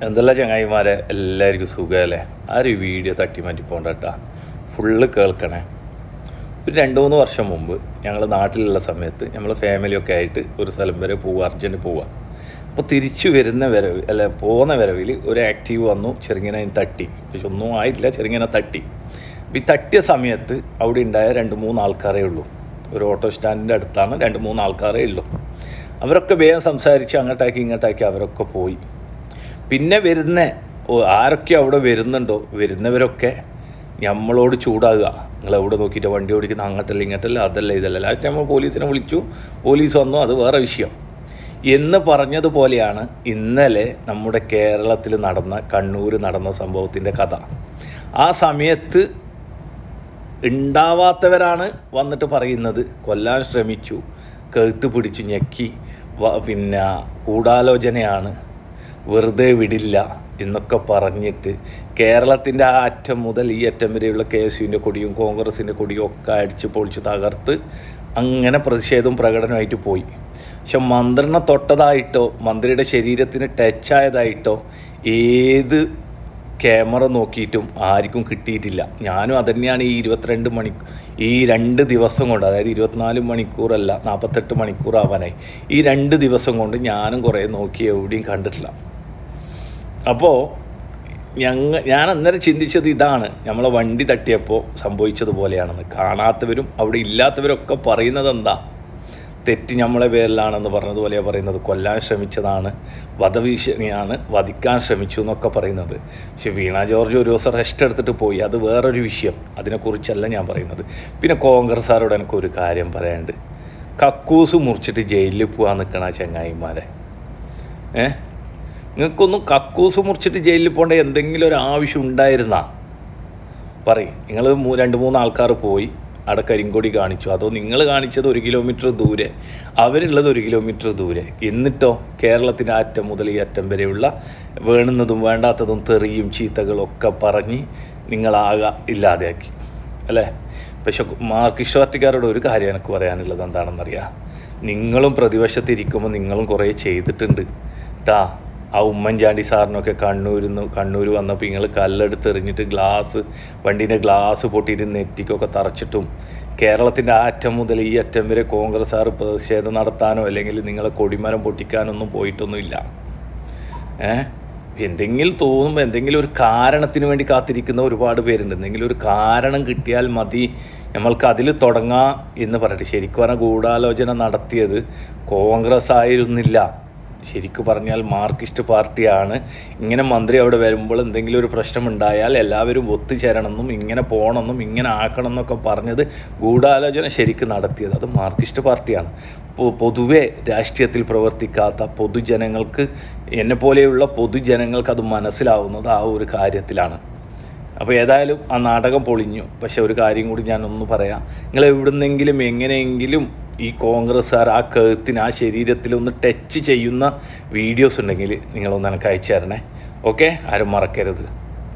എന്തെല്ലാം ചങ്ങായിമാരെ എല്ലാവർക്കും സുഖമല്ലേ? ഒരു വീഡിയോ തട്ടി മാറ്റി പോകണ്ട കേട്ടോ, ഫുള്ള് കേൾക്കണേ. ഒരു 2-3 വർഷം മുമ്പ് ഞങ്ങൾ നാട്ടിലുള്ള സമയത്ത് നമ്മൾ ഫാമിലിയൊക്കെ ആയിട്ട് ഒരു സ്ഥലം വരെ പോവുക, അർജൻറ്റ് പോവുക. അപ്പോൾ തിരിച്ചു വരുന്ന വരവ് പോകുന്ന വരവിൽ ഒരു ആക്റ്റീവ് വന്നു, ചെറുങ്ങനെ തട്ടി. പക്ഷെ ഒന്നും ആയിട്ടില്ല, ചെറുങ്ങനെ തട്ടി. ഈ തട്ടിയ സമയത്ത് അവിടെ ഉണ്ടായ 2-3 ആൾക്കാരേ ഉള്ളൂ. ഒരു ഓട്ടോ സ്റ്റാൻഡിൻ്റെ അടുത്താണ്, 2-3 ആൾക്കാരേ ഉള്ളൂ. അവരൊക്കെ വേഗം സംസാരിച്ച് അങ്ങോട്ടാക്കി ഇങ്ങോട്ടാക്കി അവരൊക്കെ പോയി. പിന്നെ ആരൊക്കെ അവിടെ വരുന്നുണ്ടോ, വരുന്നവരൊക്കെ നമ്മളോട് ചൂടാകുക, നിങ്ങൾ എവിടെ നോക്കിയിട്ട് വണ്ടി ഓടിക്കുന്ന, അങ്ങോട്ടല്ല ഇങ്ങോട്ടല്ല, അതല്ല ഇതല്ല. ലാസ്റ്റ് നമ്മൾ പോലീസിനെ വിളിച്ചു, പോലീസ് വന്നു, അത് വേറെ വിഷയം എന്ന് പറഞ്ഞതുപോലെയാണ് ഇന്നലെ നമ്മുടെ കേരളത്തിൽ കണ്ണൂർ നടന്ന സംഭവത്തിൻ്റെ കഥ. ആ സമയത്ത് ഉണ്ടാവാത്തവരാണ് വന്നിട്ട് പറയുന്നത് കൊല്ലാൻ ശ്രമിച്ചു, കഴുത്ത് പിടിച്ചു ഞെക്കി, പിന്നെ ഗൂഢാലോചനയാണ്, വെറുതെ വിടില്ല എന്നൊക്കെ പറഞ്ഞിട്ട് കേരളത്തിൻ്റെ ആ അറ്റം മുതൽ ഈ അറ്റം വരെയുള്ള KSUവിൻ്റെ കൊടിയും കോൺഗ്രസിൻ്റെ കൊടിയും ഒക്കെ അടിച്ച് പൊളിച്ച് തകർത്ത് അങ്ങനെ പ്രതിഷേധവും പ്രകടനമായിട്ട് പോയി. പക്ഷെ മന്ത്രിനെ തൊട്ടതായിട്ടോ മന്ത്രിയുടെ ശരീരത്തിന് ടച്ചായതായിട്ടോ ഏത് ക്യാമറ നോക്കിയിട്ടും ആർക്കും കിട്ടിയിട്ടില്ല. ഞാനും അതുതന്നെയാണ് ഈ 2 ദിവസം കൊണ്ട്, അതായത് 24 മണിക്കൂറല്ല 48 മണിക്കൂർ ആവാനായി, ഈ 2 ദിവസം കൊണ്ട് ഞാനും കുറേ നോക്കി, എവിടെയും കണ്ടിട്ടില്ല. അപ്പോൾ ഞാൻ അന്നേരം ചിന്തിച്ചത് ഇതാണ്, നമ്മളെ വണ്ടി തട്ടിയപ്പോൾ സംഭവിച്ചതുപോലെയാണെന്ന്. കാണാത്തവരും അവിടെ ഇല്ലാത്തവരൊക്കെ പറയുന്നത് എന്താ, തെറ്റ് നമ്മളെ പേരിലാണെന്ന് പറഞ്ഞതുപോലെയാണ് പറയുന്നത്. കൊല്ലാൻ ശ്രമിച്ചതാണ്, വധഭീഷണിയാണ്, വധിക്കാൻ ശ്രമിച്ചു എന്നൊക്കെ പറയുന്നത്. പക്ഷെ വീണ ജോർജ് ഒരു ദിവസം റെസ്റ്റ് എടുത്തിട്ട് പോയി, അത് വേറൊരു വിഷയം, അതിനെക്കുറിച്ചല്ല ഞാൻ പറയുന്നത്. പിന്നെ കോൺഗ്രസ്സുകാരോട് എനിക്കൊരു കാര്യം പറയാനുണ്ട്. കക്കൂസ് മുറിച്ചിട്ട് ജയിലിൽ പോകാൻ നിൽക്കണ ചങ്ങായിമാരെ, നിങ്ങൾക്കൊന്നും കക്കൂസ് മുറിച്ചിട്ട് ജയിലിൽ പോകേണ്ട എന്തെങ്കിലും ഒരു ആവശ്യം ഉണ്ടായിരുന്നാ പറയും. നിങ്ങൾ 2-3 ആൾക്കാർ പോയി അവിടെ കരിങ്കൊടി കാണിച്ചു, അതോ നിങ്ങൾ കാണിച്ചത് 1 കിലോമീറ്റർ ദൂരെ, അവരുള്ളത് 1 കിലോമീറ്റർ ദൂരെ. എന്നിട്ടോ കേരളത്തിൻ്റെ അറ്റം മുതൽ ഈ അറ്റം വരെയുള്ള വേണ്ടുന്നതും വേണ്ടാത്തതും തെറിയും ചീത്തകളും ഒക്കെ പറഞ്ഞ് നിങ്ങളാകെ ഇല്ലാതെയാക്കി അല്ലേ? പക്ഷെ മാർക്സിസ്റ്റ് പാർട്ടിക്കാരോട് ഒരു കാര്യം എനിക്ക് പറയാനുള്ളത് എന്താണെന്നറിയാം, നിങ്ങളും പ്രതിപക്ഷത്തിരിക്കുമ്പോൾ നിങ്ങളും കുറേ ചെയ്തിട്ടുണ്ട് കേട്ടാ. ആ ഉമ്മൻചാണ്ടി സാറിനൊക്കെ കണ്ണൂർ വന്നപ്പോൾ നിങ്ങൾ കല്ലെടുത്തെറിഞ്ഞിട്ട് വണ്ടീൻ്റെ ഗ്ലാസ് പൊട്ടിയിട്ട് നെറ്റിക്കൊക്കെ തറച്ചിട്ടും കേരളത്തിൻ്റെ ആ അറ്റം മുതൽ ഈ അറ്റം വരെ കോൺഗ്രസ്സുകാർ പ്രതിഷേധം നടത്താനോ അല്ലെങ്കിൽ നിങ്ങളെ കൊടിമരം പൊട്ടിക്കാനൊന്നും പോയിട്ടൊന്നുമില്ല. എന്തെങ്കിലും തോന്നുമ്പോൾ എന്തെങ്കിലും ഒരു കാരണത്തിന് വേണ്ടി കാത്തിരിക്കുന്ന ഒരുപാട് പേരുണ്ട്. എന്തെങ്കിലും ഒരു കാരണം കിട്ടിയാൽ മതി നമ്മൾക്ക് അതിൽ തുടങ്ങാം എന്ന് പറഞ്ഞിട്ട്. ശരിക്കും പറഞ്ഞാൽ ഗൂഢാലോചന നടത്തിയത് കോൺഗ്രസ് ആയിരുന്നില്ല, ശരിക്കും പറഞ്ഞാൽ മാർക്സിസ്റ്റ് പാർട്ടിയാണ്. ഇങ്ങനെ മന്ത്രി അവിടെ വരുമ്പോൾ എന്തെങ്കിലും ഒരു പ്രശ്നമുണ്ടായാൽ എല്ലാവരും ഒത്തുചേരണമെന്നും ഇങ്ങനെ പോകണമെന്നും ഇങ്ങനെ ആക്കണം എന്നൊക്കെ പറഞ്ഞത് ഗൂഢാലോചന ശരിക്കും നടത്തിയത് അത് മാർക്സിസ്റ്റ് പാർട്ടിയാണ്. പൊതുവെ രാഷ്ട്രീയത്തിൽ പ്രവർത്തിക്കാത്ത പൊതുജനങ്ങൾക്ക്, എന്നെപ്പോലെയുള്ള പൊതുജനങ്ങൾക്ക് അത് മനസ്സിലാവുന്നത് ആ ഒരു കാര്യത്തിലാണ്. അപ്പോൾ ഏതായാലും ആ നാടകം പൊളിഞ്ഞു. പക്ഷെ ഒരു കാര്യം കൂടി ഞാനൊന്ന് പറയാം, നിങ്ങൾ എവിടുന്നെങ്കിലും എങ്ങനെയെങ്കിലും ഈ കോൺഗ്രസ്സുകാർ ആ കഴുത്തിന്, ആ ശരീരത്തിലൊന്ന് ടച്ച് ചെയ്യുന്ന വീഡിയോസ് ഉണ്ടെങ്കിൽ നിങ്ങളൊന്ന് എനിക്ക് അയച്ചു തരണേ. ഓക്കെ, ആരും മറക്കരുത്.